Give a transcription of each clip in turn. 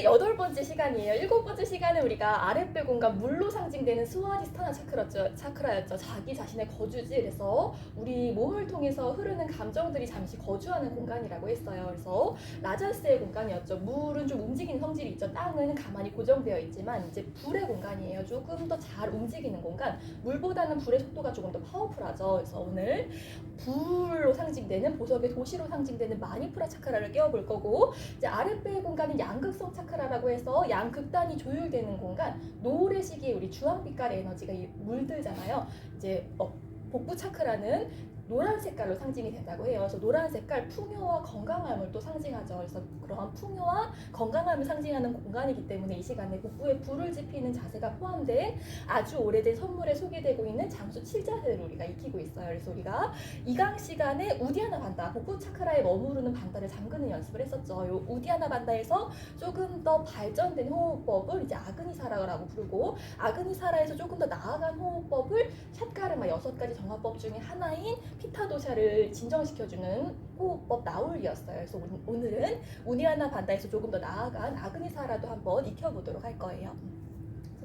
8번째 시간이에요. 7번째 시간은 우리가 아랫배 공간 물로 상징되는 스와디스타나 차크라였죠. 자기 자신의 거주지. 그래서 우리 몸을 통해서 흐르는 감정들이 잠시 거주하는 공간이라고 했어요. 그래서 라자스의 공간이었죠. 물은 좀 움직이는 성질이 있죠. 땅은 가만히 고정되어 있지만 이제 불의 공간이에요. 조금 더 잘 움직이는 공간. 물보다는 불의 속도가 조금 더 파워풀하죠. 그래서 오늘 불로 상징되는 보석의 도시로 상징되는 마니푸라 차크라를 깨워볼 거고, 이제 아랫배의 공간은 양극성 차크라라고 해서 양극단이 조율되는 공간. 노을의 시기에 우리 주황빛깔의 에너지가 물들잖아요. 이제 복부 차크라는 노란 색깔로 상징이 된다고 해요. 그래서 노란 색깔 풍요와 건강함을 또 상징하죠. 그래서 그러한 풍요와 건강함을 상징하는 공간이기 때문에 이 시간에 복부에 불을 지피는 자세가 포함된 아주 오래된 선물에 소개되고 있는 장수 7자세를 우리가 익히고 있어요. 그래서 우리가 이강 시간에 우디아나 반다, 복부 차크라에 머무르는 반다를 잠그는 연습을 했었죠. 이 우디아나 반다에서 조금 더 발전된 호흡법을 이제 아그니사라라고 부르고, 아그니사라에서 조금 더 나아간 호흡법을 샷가르마 6가지 정화법 중에 하나인 피타도샤를 진정시켜주는 호흡법 나울이었어요. 그래서 오늘은 우디아나 반다에서 조금 더 나아간 아그니사라도 한번 익혀보도록 할 거예요.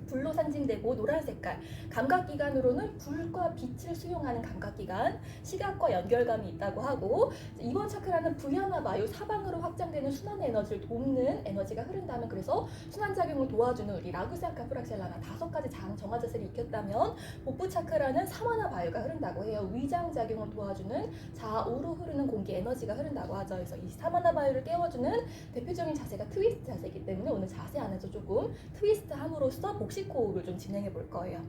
불로 상징되고 노란 색깔, 감각기관으로는 불과 빛을 수용하는 감각기관, 시각과 연결감이 있다고 하고, 이번 차크라는 부야나 바요 사방으로 확장되는 순환 에너지를 돕는 에너지가 흐른다면, 그래서 순환작용을 도와주는 우리 라구사카 프락셀라나 5가지 정화자세를 익혔다면, 복부 차크라는 사마나 바요가 흐른다고 해요. 위장작용을 도와주는 좌우로 흐르는 공기 에너지가 흐른다고 하죠. 그래서 이 사마나 바요를 깨워주는 대표적인 자세가 트위스트 자세이기 때문에 오늘 자세 안에서 조금 트위스트 함으로써 복식 호흡을 좀 진행해 볼 거예요.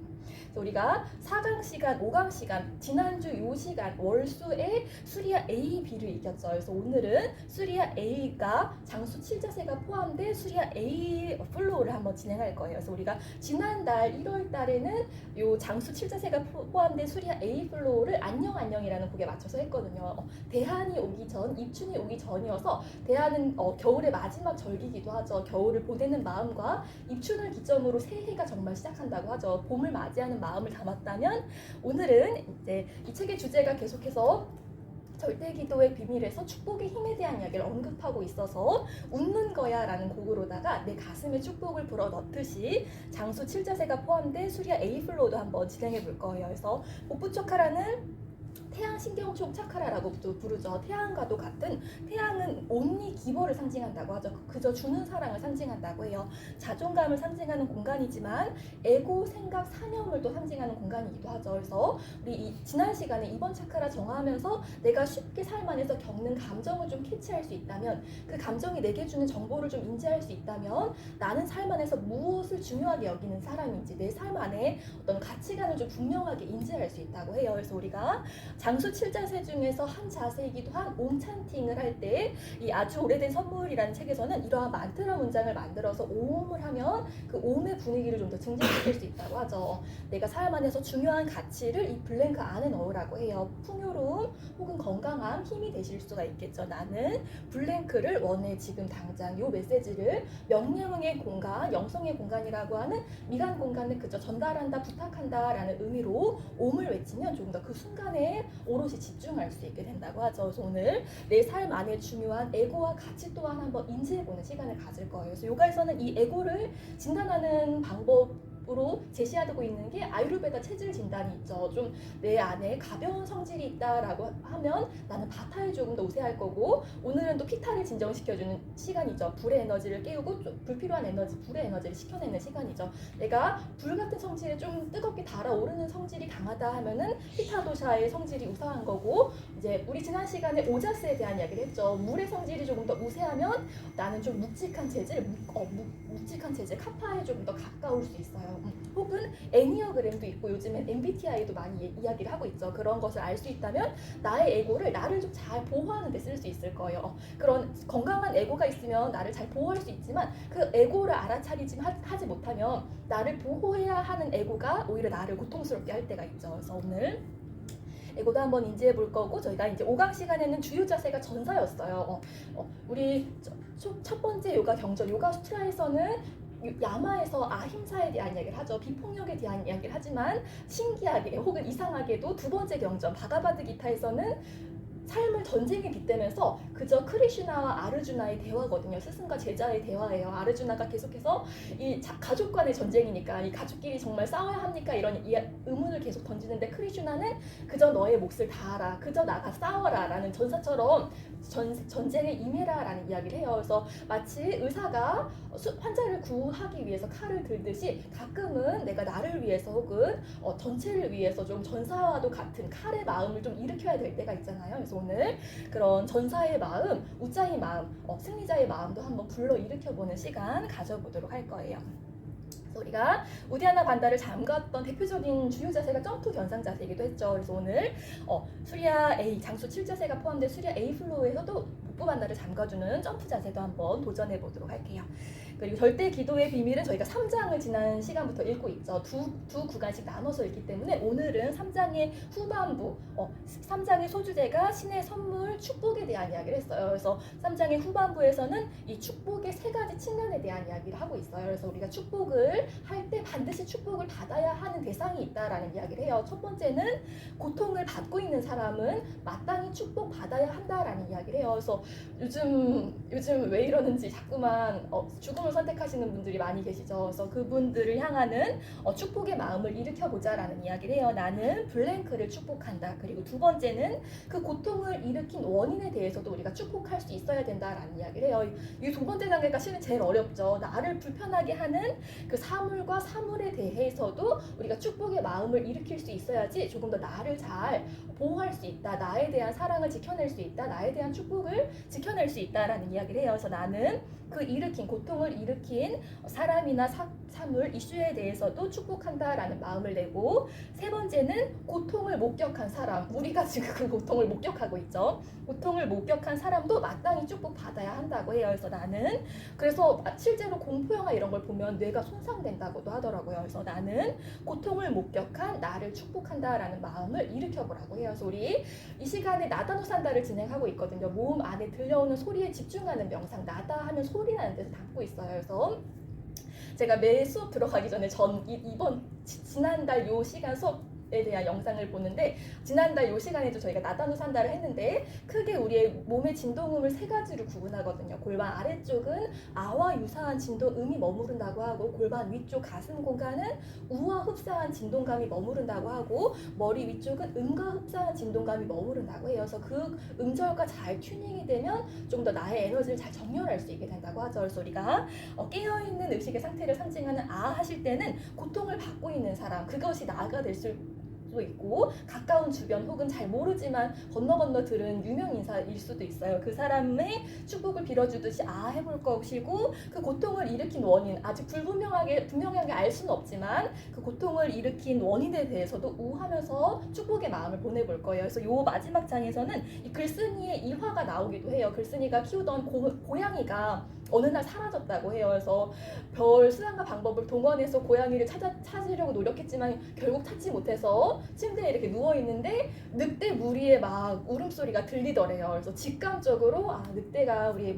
그래서 우리가 4강 시간, 5강 시간, 지난주 요 시간 월수에 수리아 A, B를 익혔죠. 그래서 오늘은 수리아 A가 장수 7자세가 포함된 수리아 A 플로우를 한번 진행할 거예요. 그래서 우리가 지난달 1월 달에는 요 장수 7자세가 포함된 수리아 A 플로우를 안녕이라는 곡에 맞춰서 했거든요. 대한이 오기 전, 입춘이 오기 전이어서, 대한은 겨울의 마지막 절기이기도 하죠. 겨울을 보내는 마음과 입춘을 기점으로 새해가 정말 시작한다고 하죠. 봄을 맞이하는 마음을 담았다면, 오늘은 이제 이 책의 주제가 계속해서 절대기도의 비밀에서 축복의 힘에 대한 이야기를 언급하고 있어서 웃는 거야 라는 곡으로다가 내 가슴에 축복을 불어넣듯이 장수 7자세가 포함된 수리아 A 플로우도 한번 진행해 볼 거예요. 그래서 복부 차크라는 태양 신경총 차크라라고도 부르죠. 태양과도 같은, 태양은 온리 기버를 상징한다고 하죠. 그저 주는 사랑을 상징한다고 해요. 자존감을 상징하는 공간이지만 에고, 생각, 사념을 또 상징하는 공간이기도 하죠. 그래서 우리 지난 시간에 이번 차크라 정화하면서 내가 쉽게 삶 안에서 겪는 감정을 좀 캐치할 수 있다면, 그 감정이 내게 주는 정보를 좀 인지할 수 있다면, 나는 삶 안에서 무엇을 중요하게 여기는 사람인지, 내 삶 안에 어떤 가치관을 좀 분명하게 인지할 수 있다고 해요. 그래서 우리가 장수 7자세 중에서 한 자세이기도 한 옴찬팅을 할 때, 이 아주 오래된 선물이라는 책에서는 이러한 만트라 문장을 만들어서 오음을 하면 그 오음의 분위기를 좀 더 증진시킬 수 있다고 하죠. 내가 삶 안에서 중요한 가치를 이 블랭크 안에 넣으라고 해요. 풍요로움 혹은 건강함, 힘이 되실 수가 있겠죠. 나는 블랭크를 원해. 지금 당장 요 메시지를 명령의 공간, 영성의 공간이라고 하는 미간 공간을 그저 전달한다, 부탁한다 라는 의미로 옴을 외치면 조금 더 그 순간에 오롯이 집중할 수 있게 된다고 하죠. 그래서 오늘 내 삶 안에 중요한 에고와 가치 또한 한번 인지해보는 시간을 가질 거예요. 그래서 요가에서는 이 에고를 진단하는 방법으로 제시하고 있는 게 아유르베다 체질 진단이 있죠. 좀 내 안에 가벼운 성질이 있다라고 하면 나는 바타에 조금 더 우세할 거고, 오늘은 또 피타를 진정시켜주는 시간이죠. 불의 에너지를 깨우고 좀 불필요한 에너지, 불의 에너지를 식혀내는 시간이죠. 내가 불 같은 성질에 좀 뜨겁게 달아오르는 성질이 강하다 하면은 피타도샤의 성질이 우세한 거고, 이제 우리 지난 시간에 오자스에 대한 이야기를 했죠. 물의 성질이 조금 더 우세하면 나는 좀 묵직한 재질, 묵직한 재질, 카파에 조금 더 가까울 수 있어요. 혹은 애니어그램도 있고 요즘엔 MBTI도 많이 이야기를 하고 있죠. 그런 것을 알 수 있다면 나의 에고를, 나를 좀 잘 보호하는 데 쓸 수 있을 거예요. 그런 건강한 에고가 있으면 나를 잘 보호할 수 있지만, 그 에고를 알아차리지 하지 못하면 나를 보호해야 하는 에고가 오히려 나를 고통스럽게 할 때가 있죠. 그래서 오늘 에고도 한번 인지해 볼 거고, 저희가 이제 5강 시간에는 주요 자세가 전사였어요. 우리 첫 번째 요가 경전, 요가 수트라에서는 야마에서 아힘사에 대한 이야기를 하죠. 비폭력에 대한 이야기를 하지만 신기하게 혹은 이상하게도 두 번째 경전 바가바드 기타에서는 삶을 전쟁에 빗대면서 그저 크리슈나와 아르주나의 대화거든요. 스승과 제자의 대화예요. 아르주나가 계속해서 이 가족 간의 전쟁이니까 이 가족끼리 정말 싸워야 합니까? 이런 의문을 계속 던지는데 크리슈나는 그저 너의 몫을 다하라. 그저 나가 싸워라. 라는 전사처럼 전쟁에 임해라 라는 이야기를 해요. 그래서 마치 의사가 환자를 구하기 위해서 칼을 들듯이 가끔은 내가 나를 위해서 혹은 전체를 위해서 좀 전사와도 같은 칼의 마음을 좀 일으켜야 될 때가 있잖아요. 그래서 오늘 그런 전사의 마음, 우자의 마음, 승리자의 마음도 한번 불러 일으켜보는 시간 가져보도록 할 거예요. 우리가 우디아나 반다를 잠갔던 대표적인 주요 자세가 점프 견상 자세이기도 했죠. 그래서 오늘 수리아 A 장수 7자세가 포함된 수리아 A 플로우에서도 복부 반다를 잠가주는 점프 자세도 한번 도전해 보도록 할게요. 그리고 절대 기도의 비밀은 저희가 3장을 지난 시간부터 읽고 있죠. 두 구간씩 나눠서 읽기 때문에 오늘은 3장의 후반부, 3장의 소주제가 신의 선물, 축복에 대한 이야기를 했어요. 그래서 3장의 후반부에서는 이 축복의 세 가지 측면에 대한 이야기를 하고 있어요. 그래서 우리가 축복을 할 때 반드시 축복을 받아야 하는 대상이 있다라는 이야기를 해요. 첫 번째는 고통을 받고 있는 사람은 마땅히 축복 받아야 한다라는 이야기를 해요. 그래서 요즘 왜 이러는지 자꾸만 죽음을 선택하시는 분들이 많이 계시죠. 그래서 그분들을 향하는 축복의 마음을 일으켜보자라는 이야기를 해요. 나는 블랭크를 축복한다. 그리고 두 번째는 그 고통을 일으킨 원인에 대해서도 우리가 축복할 수 있어야 된다라는 이야기를 해요. 이 두 번째 단계가 실은 제일 어렵죠. 나를 불편하게 하는 그 사물과 사물에 대해서도 우리가 축복의 마음을 일으킬 수 있어야지 조금 더 나를 잘 보호할 수 있다. 나에 대한 사랑을 지켜낼 수 있다. 나에 대한 축복을 지켜낼 수 있다라는 이야기를 해요. 그래서 나는 그 고통을 일으킨 사람이나 사물, 이슈에 대해서도 축복한다라는 마음을 내고, 세 번째는 고통을 목격한 사람, 우리가 지금 그 고통을 목격하고 있죠. 고통을 목격한 사람도 마땅히 축복받아야 한다고 해요. 그래서 나는 그래서 실제로 공포영화 이런 걸 보면 뇌가 손상된다고도 하더라고요. 그래서 나는 고통을 목격한 나를 축복한다라는 마음을 일으켜보라고 해요. 그래서 우리 이 시간에 나다누산다를 진행하고 있거든요. 몸 안에 들려오는 소리에 집중하는 명상, 나다 하면 소리라는 데서 담고 있어요. 그래서 제가 매 수업 들어가기 전에 이번 지난달 요 시간 수업에 대한 영상을 보는데, 지난달 요 시간에도 저희가 나다누산다를 했는데 크게 우리의 몸의 진동음을 세 가지로 구분하거든요. 골반 아래쪽은 아와 유사한 진동음이 머무른다고 하고, 골반 위쪽 가슴 공간은 우와 흡사한 진동감이 머무른다고 하고, 머리 위쪽은 음과 흡사한 진동감이 머무른다고 해요. 그래서 그 음절과 잘 튜닝이 되면 좀 더 나의 에너지를 잘 정렬할 수 있게 된다고 하죠. 그래서 우리가 깨어있는 의식의 상태를 상징하는 아 하실 때는 고통을 받고 있는 사람, 그것이 나가 될 수 있고, 가까운 주변 혹은 잘 모르지만 건너 들은 유명 인사일 수도 있어요. 그 사람의 축복을 빌어주듯이 아 해볼 것이고, 그 고통을 일으킨 원인, 아직 분명하게 알 수는 없지만 그 고통을 일으킨 원인에 대해서도 우하면서 축복의 마음을 보내볼 거예요. 그래서 요 마지막 장에서는 이 글쓴이의 일화가 나오기도 해요. 글쓴이가 키우던 고양이가 어느 날 사라졌다고 해요. 그래서 별 수단과 방법을 동원해서 고양이를 찾으려고 노력했지만 결국 찾지 못해서 침대에 이렇게 누워 있는데 늑대 무리의 막 울음소리가 들리더래요. 그래서 직감적으로 늑대가 우리의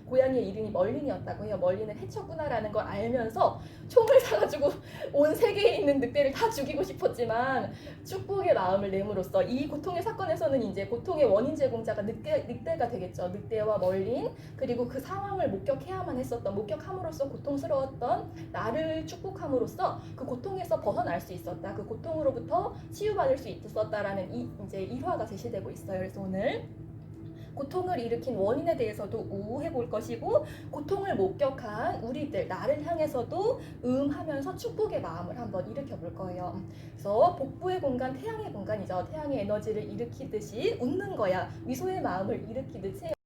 고양이의 이름이 멀린이었다고 해요. 멀린을 해쳤구나라는 걸 알면서 총을 사가지고 온 세계에 있는 늑대를 다 죽이고 싶었지만 축복의 마음을 내므로써 이 고통의 사건에서는 이제 고통의 원인 제공자가 늑대가 되겠죠. 늑대와 멀린, 그리고 그 상황을 목격함으로써 고통스러웠던 나를 축복함으로써 그 고통에서 벗어날 수 있었다. 그 고통으로부터 치유받을 수 있었다라는 이제 일화가 제시되고 있어요. 그래서 오늘 고통을 일으킨 원인에 대해서도 우해 볼 것이고, 고통을 목격한 우리들, 나를 향해서도 하면서 축복의 마음을 한번 일으켜 볼 거예요. 그래서 복부의 공간, 태양의 공간이죠. 태양의 에너지를 일으키듯이 웃는 거야. 미소의 마음을 일으키듯이